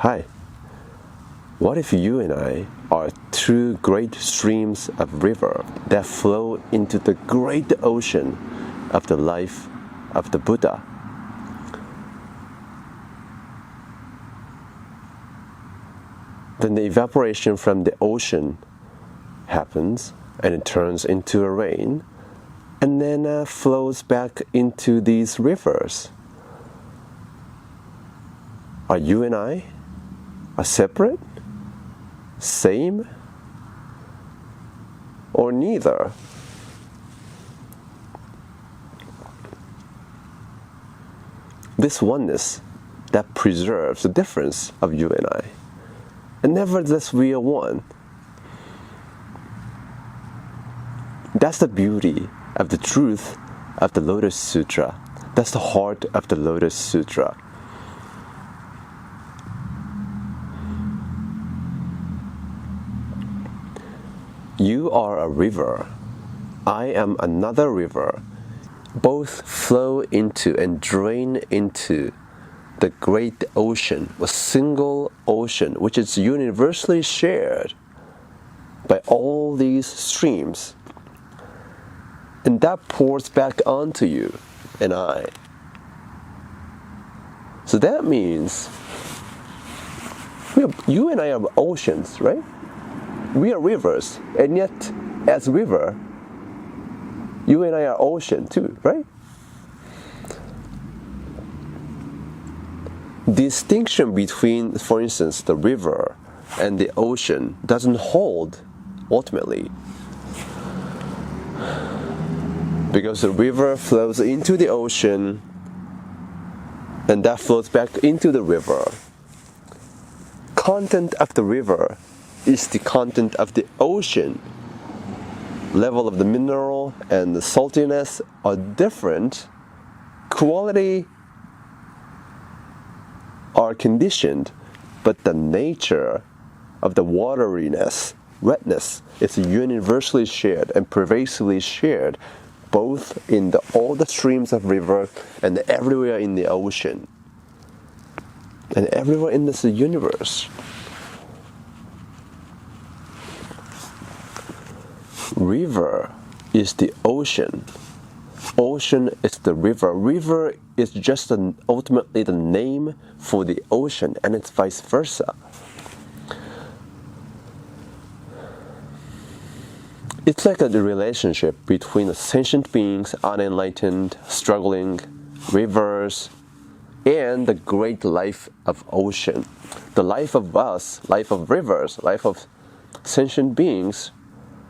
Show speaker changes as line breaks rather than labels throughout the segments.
Hi, what if you and I are two great streams of river that flow into the great ocean of the life of the Buddha? Then the evaporation from the ocean happens and it turns into a rain and then flows back into these rivers. Are you and I are separate, same, or neither? This oneness that preserves the difference of you and I, and nevertheless we are one. That's the beauty of the truth of the Lotus Sutra. That's the heart of the Lotus Sutra. You are a river. I am another river. Both flow into and drain into the great ocean, a single ocean, which is universally shared by all these streams. And that pours back onto you and I. So that means you and I are oceans, right? We are rivers, and yet as river, you and I are ocean too, right? Distinction between, for instance, the river and the ocean doesn't hold ultimately, because the river flows into the ocean and that flows back into the river. Content of the river is the content of the ocean. Level of the mineral and the saltiness are different. Quality are conditioned, but the nature of the wateriness, wetness, is universally shared and pervasively shared, both in all the streams of river and everywhere in the ocean, and everywhere in this universe. River is the ocean. Ocean is the river. River is just ultimately the name for the ocean, and it's vice versa. It's like a relationship between the sentient beings, unenlightened, struggling rivers, and the great life of ocean. The life of us, life of rivers, life of sentient beings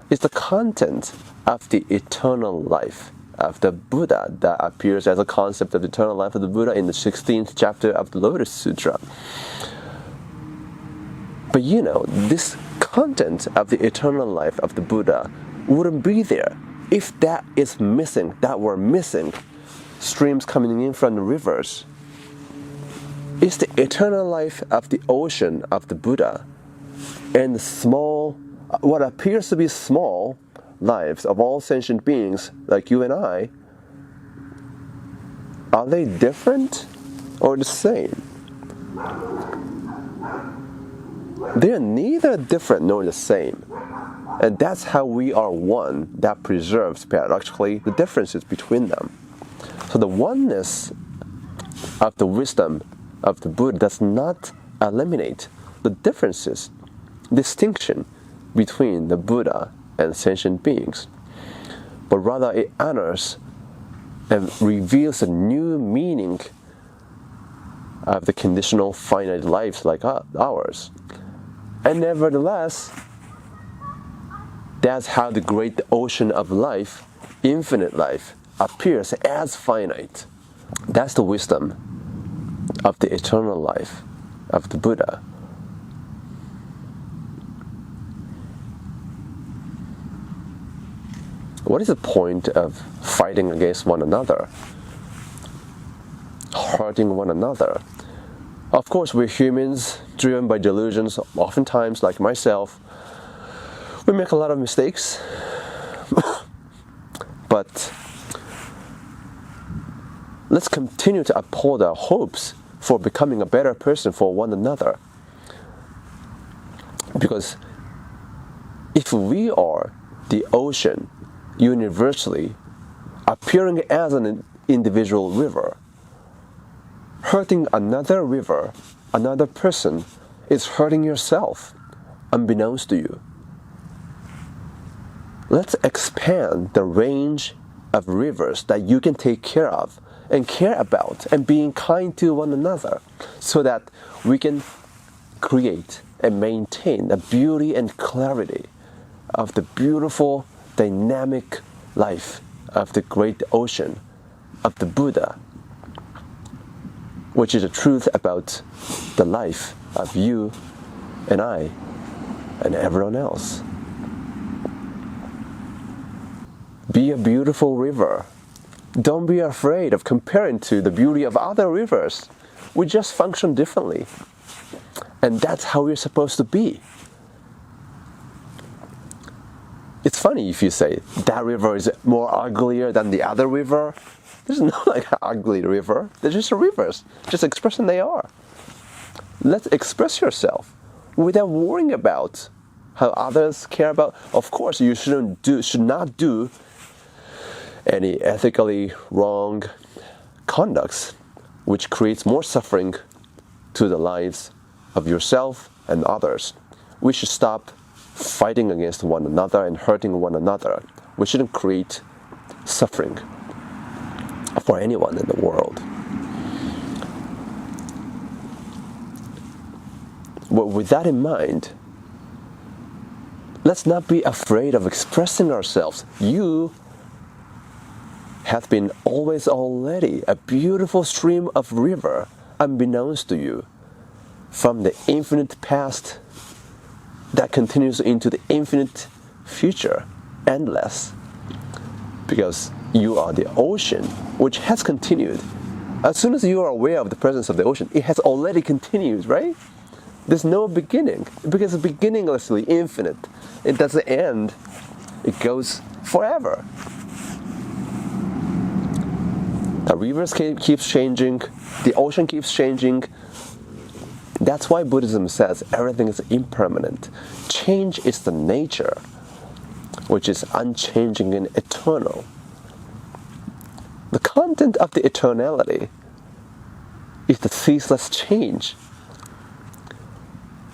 is the content of the eternal life of the Buddha that appears as a concept of the eternal life of the Buddha in the 16th chapter of the Lotus Sutra. But this content of the eternal life of the Buddha wouldn't be there if that is missing, that were missing streams coming in from the rivers. It's the eternal life of the ocean of the Buddha and the small, what appears to be small lives of all sentient beings like you and I. Are they different or the same? They are neither different nor the same. And that's how we are one, that preserves paradoxically the differences between them. So the oneness of the wisdom of the Buddha does not eliminate the differences, distinction between the Buddha and sentient beings, but rather it honors and reveals a new meaning of the conditional finite lives like ours. And nevertheless, that's how the great ocean of life, infinite life, appears as finite. That's the wisdom of the eternal life of the Buddha. What is the point of fighting against one another, hurting one another? Of course, we're humans driven by delusions. Oftentimes, like myself, we make a lot of mistakes. But let's continue to uphold our hopes for becoming a better person for one another. Because if we are the ocean universally appearing as an individual river, hurting another river, another person, is hurting yourself, unbeknownst to you. Let's expand the range of rivers that you can take care of and care about and being kind to one another so that we can create and maintain the beauty and clarity of the beautiful, dynamic life of the great ocean of the Buddha, which is the truth about the life of you and I and everyone else. Be a beautiful river. Don't be afraid of comparing to the beauty of other rivers. We just function differently. And that's how we're supposed to be. It's funny if you say that river is more uglier than the other river. There's no ugly river. They're just rivers, just expressing they are. Let's express yourself without worrying about how others care about. Of course, you should not do any ethically wrong conducts which creates more suffering to the lives of yourself and others. We should stop fighting against one another and hurting one another. We shouldn't create suffering for anyone in the world. Well, with that in mind, let's not be afraid of expressing ourselves. You have been always already a beautiful stream of river, unbeknownst to you, from the infinite past that continues into the infinite future, endless. Because you are the ocean, which has continued. As soon as you are aware of the presence of the ocean, it has already continued, right? There's no beginning, because it's beginninglessly infinite. It doesn't end. It goes forever. The rivers keeps changing, the ocean keeps changing. That's why Buddhism says everything is impermanent. Change is the nature, which is unchanging and eternal. The content of the eternality is the ceaseless change.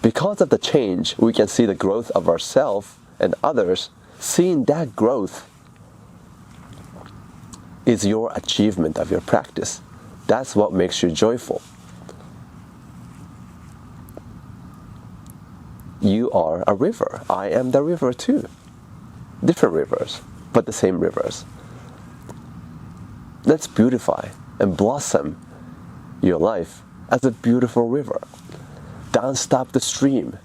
Because of the change, we can see the growth of ourselves and others. Seeing that growth is your achievement of your practice. That's what makes you joyful. You are a river. I am the river too. Different rivers, but the same rivers. Let's beautify and blossom your life as a beautiful river. Don't stop the stream.